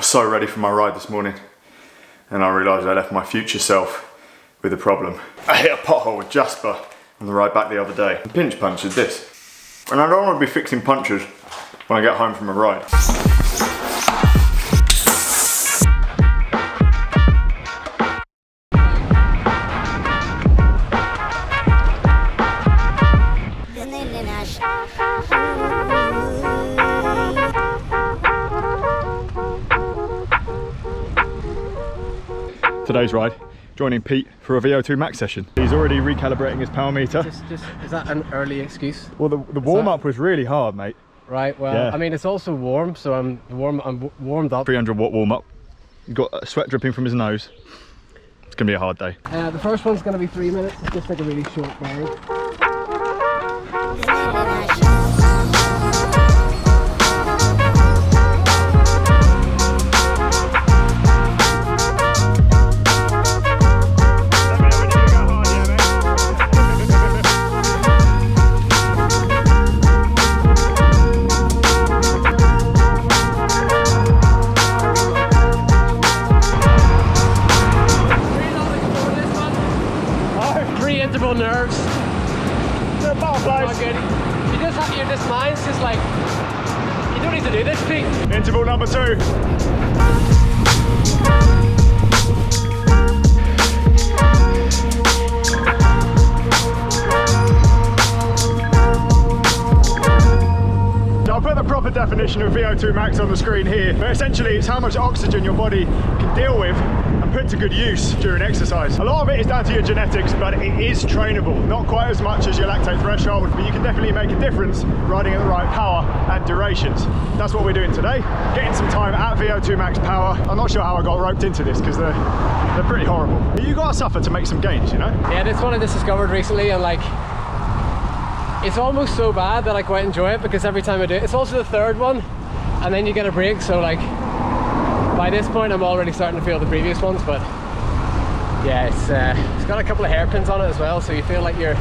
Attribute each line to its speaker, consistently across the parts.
Speaker 1: was so ready for my ride this morning, and I realised I left my future self with a problem. I hit a pothole with Jasper on the ride back the other day. I pinch punctured this, and I don't want to be fixing punctures when I get home from a ride. Today's ride, joining Pete for a VO2 max session. He's already recalibrating his power meter.
Speaker 2: Is that an early excuse?
Speaker 1: Well, the warm-up was really hard, mate.
Speaker 2: Right, well, yeah. I mean, it's also warm, so I'm warmed up.
Speaker 1: 300 watt warm-up. You've got sweat dripping from his nose. It's gonna be a hard day.
Speaker 2: The first one's gonna be 3 minutes. It's just like a really short ride. Nerves.
Speaker 1: The butterflies.
Speaker 2: You're just mind's just like, you don't need to do this, Pete.
Speaker 1: Interval number 2. I'll put the proper definition of VO2 max on the screen here, but essentially it's how much oxygen your body can deal with and put to good use during exercise. A lot of it is down to your genetics, but it is trainable. Not quite as much as your lactate threshold, but you can definitely make a difference riding at the right power and durations. That's what we're doing today, getting some time at VO2 max power. I'm not sure how I got roped into this because they're pretty horrible. You got to suffer to make some gains, you know?
Speaker 2: Yeah, this one I just discovered recently, and like, it's almost so bad that I quite enjoy it because every time I do it, it's also the third one, and then you get a break, so like, by this point I'm already starting to feel the previous ones, but yeah, it's got a couple of hairpins on it as well, so you feel like you're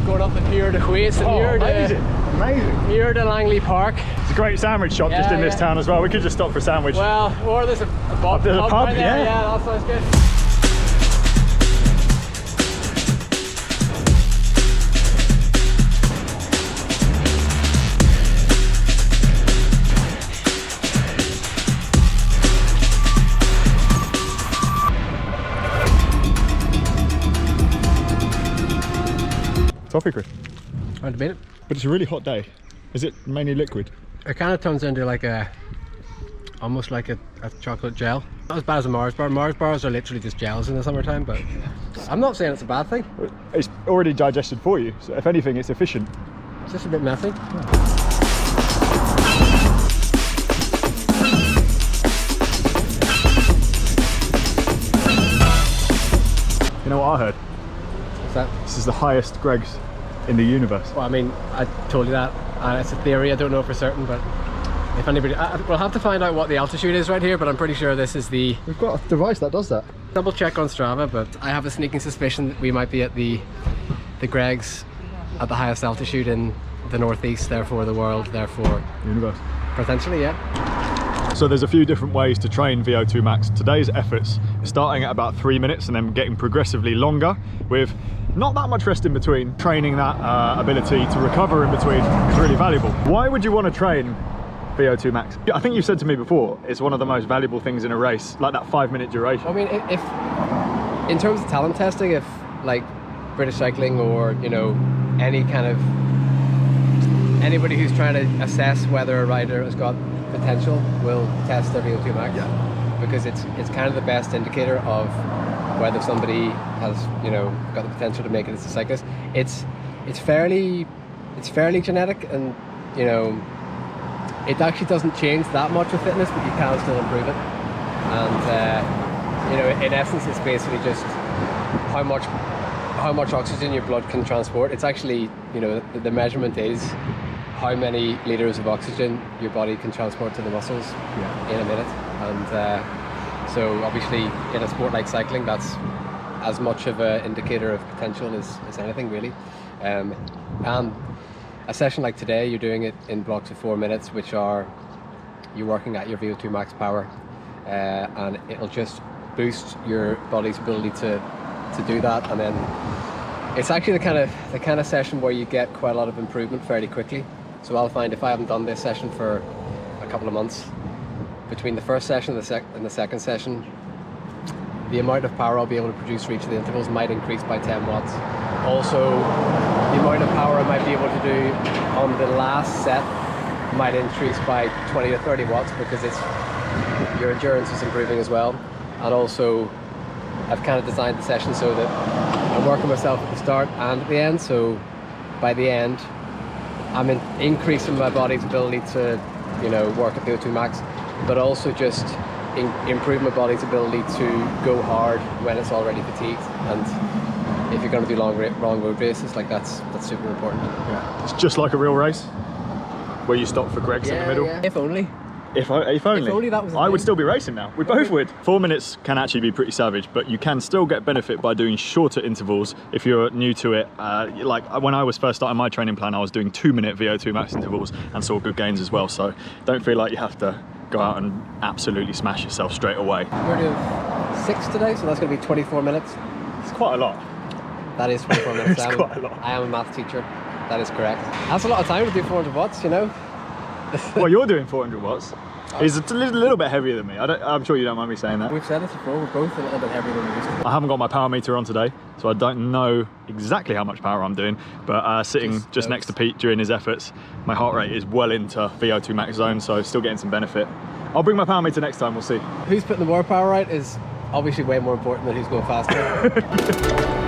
Speaker 2: going up the Muir de Huis and Muir de Langley Park.
Speaker 1: It's a great sandwich shop just in this town as well. We could just stop for a sandwich.
Speaker 2: Well, or there's a pub right there. Yeah, that sounds good.
Speaker 1: Toffee cream.
Speaker 2: I'd admit it.
Speaker 1: But it's a really hot day. Is it mainly liquid?
Speaker 2: It kind of turns into like almost like a chocolate gel. Not as bad as a Mars bar. Mars bars are literally just gels in the summertime, but I'm not saying it's a bad thing.
Speaker 1: It's already digested for you, so if anything, it's efficient.
Speaker 2: It's just a bit messy.
Speaker 1: You know what I heard?
Speaker 2: That?
Speaker 1: This is the highest Greg's in the universe.
Speaker 2: Well, I mean, I told you that, and it's a theory. I don't know for certain, but if anybody, we'll have to find out what the altitude is right here. But I'm pretty sure this is the.
Speaker 1: We've got a device that does that.
Speaker 2: Double check on Strava, but I have a sneaking suspicion that we might be at the Greg's at the highest altitude in the northeast, therefore the world, therefore
Speaker 1: universe.
Speaker 2: Potentially, yeah.
Speaker 1: So there's a few different ways to train VO2 max. Today's efforts are starting at about 3 minutes and then getting progressively longer with not that much rest in between. Training that ability to recover in between is really valuable. Why would you want to train VO2 max? I think you've said to me before, it's one of the most valuable things in a race, like that 5 minute duration.
Speaker 2: I mean, if in terms of talent testing, if like British Cycling or, you know, any kind of anybody who's trying to assess whether a rider has got potential will test their VO2 max, because it's kind of the best indicator of whether somebody has, you know, got the potential to make it as a cyclist. It's fairly genetic, and you know, it actually doesn't change that much with fitness, but you can still improve it. And you know, in essence, it's basically just how much oxygen your blood can transport. It's actually, you know, the measurement is how many liters of oxygen your body can transport to the muscles in a minute. And so obviously in a sport like cycling, that's as much of an indicator of potential as anything really. And a session like today, you're doing it in blocks of 4 minutes, which are you're working at your VO2 max power, and it'll just boost your body's ability to do that. And then it's actually the kind of session where you get quite a lot of improvement fairly quickly. So I'll find if I haven't done this session for a couple of months, between the first session and the second session, the amount of power I'll be able to produce for each of the intervals might increase by 10 watts. Also, the amount of power I might be able to do on the last set might increase by 20 to 30 watts, because your endurance is improving as well. And also, I've kind of designed the session so that I'm working myself at the start and at the end, so by the end I'm increasing my body's ability to, you know, work at VO2 max, but also just improve my body's ability to go hard when it's already fatigued. And if you're going to do long road races, like that's super important.
Speaker 1: Yeah. It's just like a real race where you stop for Greg's in the middle.
Speaker 2: Yeah. If only.
Speaker 1: If only.
Speaker 2: If only that was.
Speaker 1: I would still be racing now. We both would. 4 minutes can actually be pretty savage, but you can still get benefit by doing shorter intervals if you're new to it. Like when I was first starting my training plan, I was doing 2-minute VO2 max intervals and saw good gains as well. So don't feel like you have to go out and absolutely smash yourself straight away.
Speaker 2: We're doing 6 today, so that's going to be 24 minutes.
Speaker 1: It's quite a lot.
Speaker 2: That is 24 minutes.
Speaker 1: It's quite a lot.
Speaker 2: I am a math teacher. That is correct. That's a lot of time to do 400 watts, you know.
Speaker 1: Well, you're doing 400 watts. He's a little bit heavier than me. I'm sure you don't mind me saying that.
Speaker 2: We've said it before, we're both a little bit heavier than we used to.
Speaker 1: I haven't got my power meter on today, so I don't know exactly how much power I'm doing, but sitting just next to Pete during his efforts, my heart rate is well into VO2 max zone, so still getting some benefit. I'll bring my power meter next time, we'll see.
Speaker 2: Who's putting the more power out is obviously way more important than who's going faster.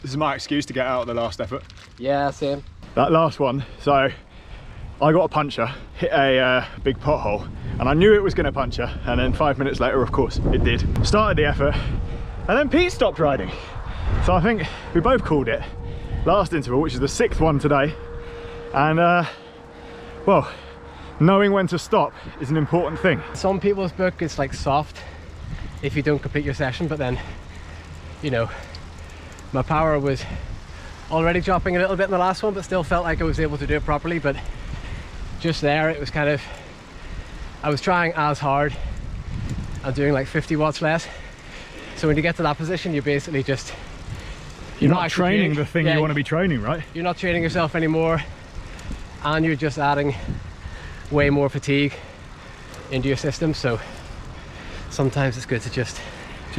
Speaker 1: This is my excuse to get out of the last effort.
Speaker 2: Yeah, same.
Speaker 1: That last one, so I got a puncture, hit a big pothole, and I knew it was going to puncture, and then 5 minutes later, of course, it did. Started the effort, and then Pete stopped riding. So I think we both called it. Last interval, which is the 6th one today, and well, knowing when to stop is an important thing.
Speaker 2: Some people's book is like soft if you don't complete your session, but then, you know, my power was already dropping a little bit in the last one, but still felt like I was able to do it properly. But just there, it was kind of, I was trying as hard and doing like 50 watts less. So when you get to that position, you're basically just,
Speaker 1: you're not training the thing you want to be training, right?
Speaker 2: You're not training yourself anymore, and you're just adding way more fatigue into your system. So sometimes it's good to just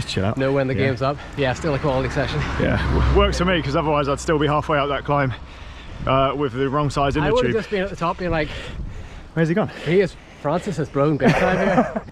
Speaker 1: chill out.
Speaker 2: Know when the game's up. Yeah, still a quality session.
Speaker 1: Yeah, works for me, because otherwise I'd still be halfway up that climb with the wrong size inner tube.
Speaker 2: I would have just been at the top being like,
Speaker 1: where's he gone?
Speaker 2: He is, Francis has blown big time here.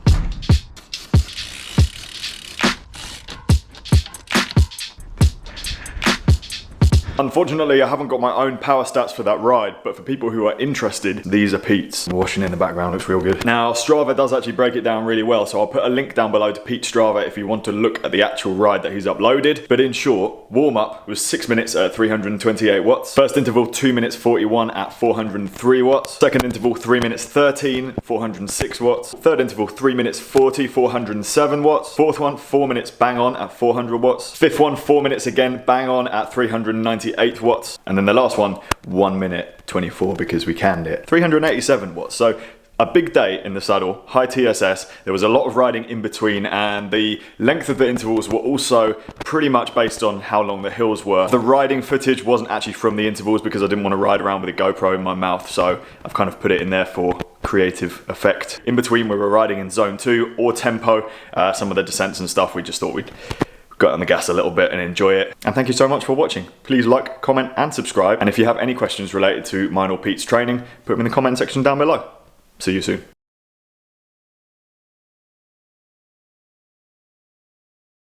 Speaker 1: Unfortunately, I haven't got my own power stats for that ride, but for people who are interested, these are Pete's. Washing in the background looks real good. Now, Strava does actually break it down really well, so I'll put a link down below to Pete's Strava if you want to look at the actual ride that he's uploaded. But in short, warm-up was 6 minutes at 328 watts. First interval, 2 minutes 41 at 403 watts. Second interval, 3 minutes 13, 406 watts. Third interval, 3 minutes 40, 407 watts. Fourth one, 4 minutes bang on at 400 watts. Fifth one, 4 minutes again, bang on at 398 watts. And then the last one, 1 minute 24, because we canned it, 387 watts. So a big day in the saddle, high TSS. There was a lot of riding in between, and the length of the intervals were also pretty much based on how long the hills were. The riding footage wasn't actually from the intervals because I didn't want to ride around with a GoPro in my mouth, so I've kind of put it in there for creative effect. In between, we were riding in zone 2 or tempo. Some of the descents and stuff, we just thought we'd go on the gas a little bit and enjoy it. And thank you so much for watching. Please like, comment and subscribe. And if you have any questions related to mine or Pete's training, put them in the comment section down below. See you soon.